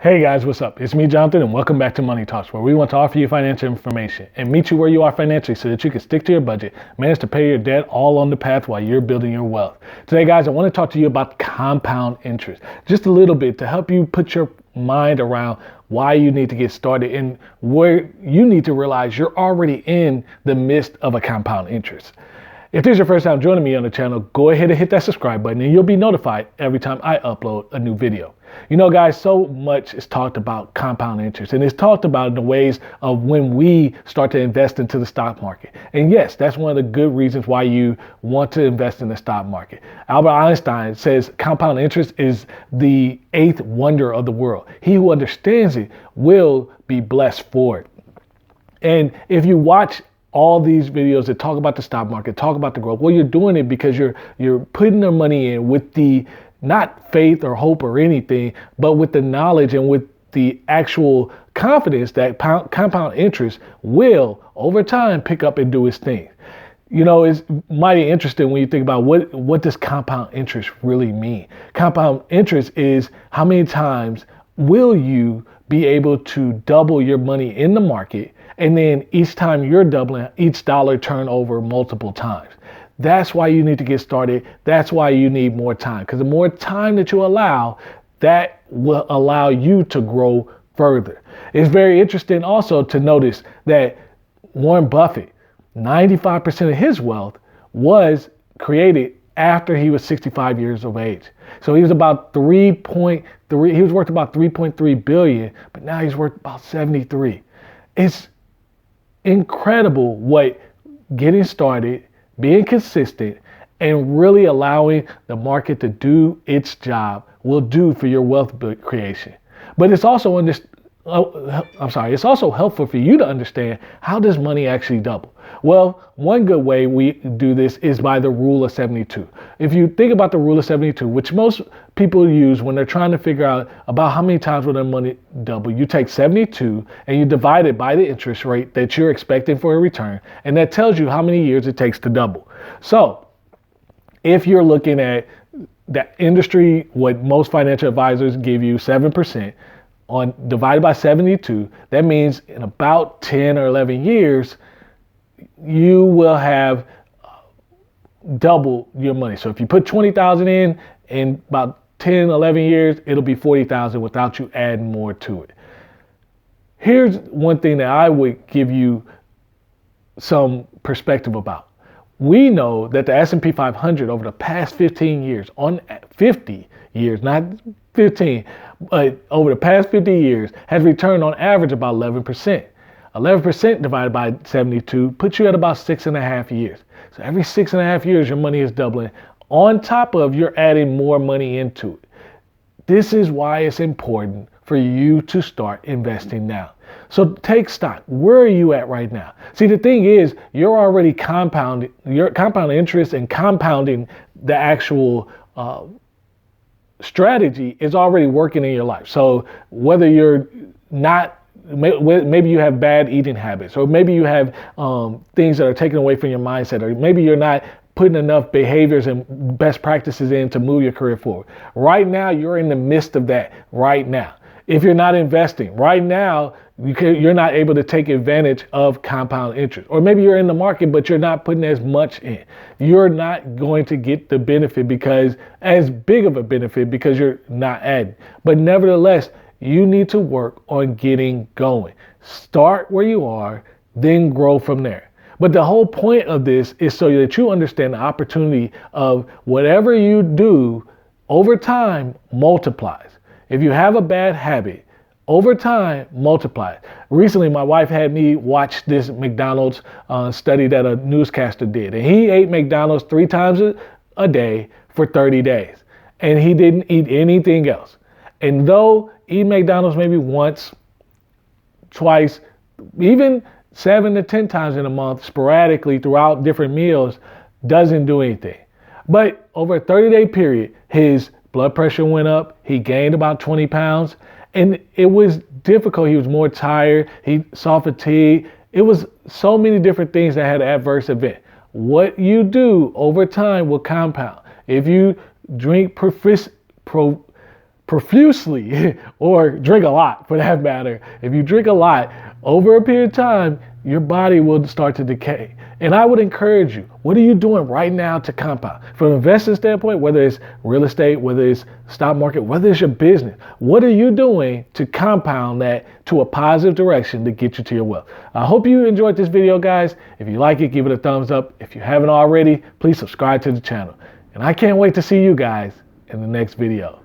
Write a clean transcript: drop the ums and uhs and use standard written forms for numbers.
Hey guys, what's up? It's me, Jonathan, and welcome back to Money Talks, where we want to offer you financial information and meet you where you are financially so that you can stick to your budget, manage to pay your debt, all on the path while you're building your wealth. Today, guys, I want to talk to you about compound interest, just a little bit to help you put your mind around why you need to get started and where you need to realize you're already in the midst of a compound interest. If this is your first time joining me on the channel, go ahead and hit that subscribe button and you'll be notified every time I upload a new video. You know, guys, so much is talked about compound interest, and it's talked about in the ways of when we start to invest into the stock market. And yes, that's one of the good reasons why you want to invest in the stock market. Albert Einstein says compound interest is the eighth wonder of the world. He who understands it will be blessed for it. And if you watch all these videos that talk about the stock market, talk about the growth, well, you're doing it because you're putting the money in with the not faith or hope or anything, but with the knowledge and with the actual confidence that compound interest will, over time, pick up and do its thing. You know, it's mighty interesting when you think about what does compound interest really mean. Compound interest is how many times will you be able to double your money in the market, and then each time you're doubling, each dollar turn over multiple times. That's why you need to get started. That's why you need more time, because the more time that you allow, that will allow you to grow further. It's very interesting also to notice that Warren Buffett, 95% of his wealth was created after he was 65 years of age. So he was about he was worth about 3.3 billion, but now he's worth about 73. It's incredible what getting started, being consistent, and really allowing the market to do its job will do for your wealth creation. But it's also it's also helpful for you to understand, how does money actually double? Well, one good way we do this is by the rule of 72. If you think about the rule of 72, which most people use when they're trying to figure out about how many times will their money double, you take 72 and you divide it by the interest rate that you're expecting for a return, and that tells you how many years it takes to double. So if you're looking at the industry, what most financial advisors give you 7%, divided by 72, that means in about 10 or 11 years, you will have double your money. So if you put 20,000 in about 10, 11 years, it'll be 40,000 without you adding more to it. Here's one thing that I would give you some perspective about. We know that the S&P 500 over the past 15 years, on 50 years, not 15, but over the past 50 years, has returned on average about 11%. 11% divided by 72 puts you at about 6.5 years. So every 6.5 years, your money is doubling. On top of, you're adding more money into it. This is why it's important for you to start investing now. So take stock. Where are you at right now? See, the thing is, you're already compounding, your compound interest and compounding the actual strategy is already working in your life. So whether you're not, maybe you have bad eating habits, or maybe you have things that are taken away from your mindset, or maybe you're not putting enough behaviors and best practices in to move your career forward. Right now, you're in the midst of that right now. If you're not investing right now, you're not able to take advantage of compound interest. Or maybe you're in the market, but you're not putting as much in. You're not going to get the benefit, as big of a benefit, because you're not adding. But nevertheless, you need to work on getting going. Start where you are, then grow from there. But the whole point of this is so that you understand the opportunity of whatever you do over time multiplies. If you have a bad habit, over time, multiply it. Recently, my wife had me watch this McDonald's study that a newscaster did. And he ate McDonald's 3 times a day for 30 days. And he didn't eat anything else. And though eat McDonald's maybe once, twice, even 7 to 10 times in a month, sporadically throughout different meals, doesn't do anything. But over a 30-day period, his blood pressure went up. He gained about 20 pounds. And it was difficult. He was more tired. He saw fatigue. It was so many different things that had an adverse event. What you do over time will compound. If you drink profusely or drink a lot for that matter, if you drink a lot over a period of time, your body will start to decay. And I would encourage you, what are you doing right now to compound? From an investing standpoint, whether it's real estate, whether it's stock market, whether it's your business, what are you doing to compound that to a positive direction to get you to your wealth? I hope you enjoyed this video, guys. If you like it, give it a thumbs up. If you haven't already, please subscribe to the channel. And I can't wait to see you guys in the next video.